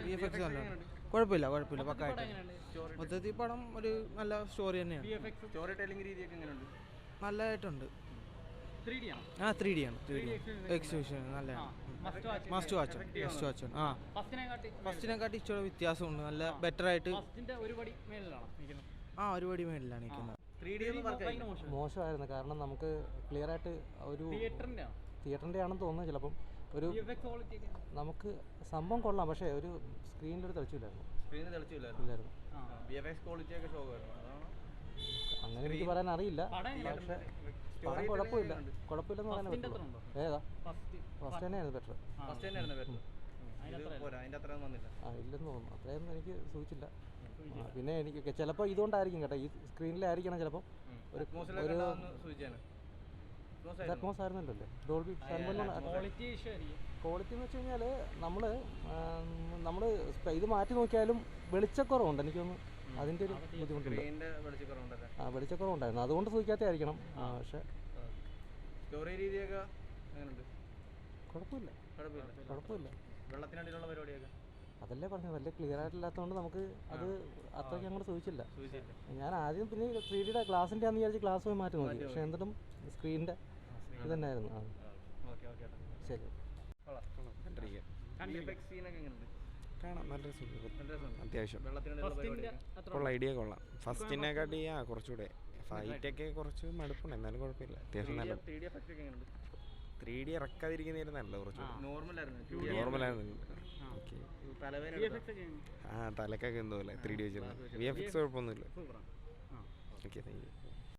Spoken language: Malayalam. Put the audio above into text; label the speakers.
Speaker 1: VFX നല്ല കുഴപ്പമില്ല പക്കായിട്ട്. മൊത്തത്തിൽ പടം ഒരു നല്ല സ്റ്റോറി തന്നെയാണ്.
Speaker 2: സ്റ്റോറി ടെല്ലിംഗ് രീതിയൊക്കെ എങ്ങനെയുണ്ട്?
Speaker 1: നല്ലതായിട്ടുണ്ട്. 3D ആണ്. എക്സിബിഷൻ നല്ലതാണ്. Must watch. ഫസ്റ്റിനെക്കാട്ടി ഇച്ചിരി വ്യത്യാസമുണ്ട്. നല്ല ബെറ്റർ ആയിട്ട് ഒരു പടി മേളിലാണ് നിൽക്കുന്നത്.
Speaker 3: മോശമായിരുന്നു. കാരണം നമുക്ക് ക്ലിയർ ആയിട്ട് ഒരു തിയേറ്ററിൻ്റെ ആണെന്ന് തോന്നുന്നു. ചിലപ്പം ഒരു നമുക്ക് സംഭവം കൊള്ളാം, പക്ഷേ ഒരു സ്ക്രീനിലൊരു തെളിച്ചില്ലായിരുന്നു. അങ്ങനെ എനിക്ക് പറയാൻ അറിയില്ല. പക്ഷേ പടം കുഴപ്പമില്ലെന്ന് പറയാൻ പറ്റുള്ളൂ. ഏതാ ഫസ്റ്റ് തന്നെയായിരുന്നു ബെറ്റർ. ഇല്ലെന്ന് തോന്നുന്നു. അത്രയൊന്നും എനിക്ക് സൂചിച്ചില്ല. പിന്നെ എനിക്ക് ചിലപ്പോൾ ഇതുകൊണ്ടായിരിക്കും കേട്ടോ, ഈ സ്ക്രീനിലായിരിക്കണം ചിലപ്പോൾ ഒരു അറ്റ്മോസ് ആയിരുന്നല്ലോ. ഡോൾബി ക്വാളിറ്റി എന്ന് വെച്ച് കഴിഞ്ഞാൽ നമ്മൾ ഇത് മാറ്റി നോക്കിയാലും വെളിച്ചക്കുറവുണ്ട്. എനിക്കൊന്ന് അതിൻ്റെ ഒരു ബുദ്ധിമുട്ടുണ്ട്. വെളിച്ചക്കുറവുണ്ടായിരുന്നു, അതുകൊണ്ട് സൂചിക്കാത്തതായിരിക്കണം. പക്ഷേ
Speaker 2: സ്റ്റോറി രീതിയൊക്കെ
Speaker 3: കുഴപ്പമില്ല.
Speaker 2: വെള്ളത്തിനടിയിലുള്ള പരിപാടിയൊക്കെ
Speaker 3: അതല്ലേ പറഞ്ഞത്, വലിയ ക്ലിയർ ആയിട്ടില്ലാത്തതുകൊണ്ട് നമുക്ക് അത് അത്രയ്ക്ക് അങ്ങോട്ട് സൂചിച്ചില്ല. ഞാൻ ആദ്യം പിന്നെ 3Dയുടെ ഗ്ലാസിൻ്റെ ആണെന്ന് വിചാരിച്ച് ഗ്ലാസ് പോയി മാറ്റി നോക്കി. പക്ഷേ എന്നിട്ടും സ്ക്രീനിൻ്റെ ഇത് തന്നെയായിരുന്നു. ശരി,
Speaker 4: കാണാം. നല്ല രസം, അത്യാവശ്യം ഉള്ള ഐഡിയ കൊള്ളാം. ഫസ്റ്റിനെക്കാട്ടി കുറച്ചുകൂടെ ഫൈറ്റൊക്കെ കുറച്ച് മടുപ്പുണ്ട്, എന്നാലും കുഴപ്പമില്ല. അത്യാവശ്യം നല്ല 3D ഇറക്കാതിരിക്കുന്നതായിരുന്നല്ലോ കുറച്ചുകൂടെ നോർമലായിരുന്നു. ഓക്കെ, തലക്കൊക്കെ എന്തോ അല്ലേ 3D വെച്ചിരുന്നത്. VFX കുഴപ്പമൊന്നുമില്ല. Okay, thank you.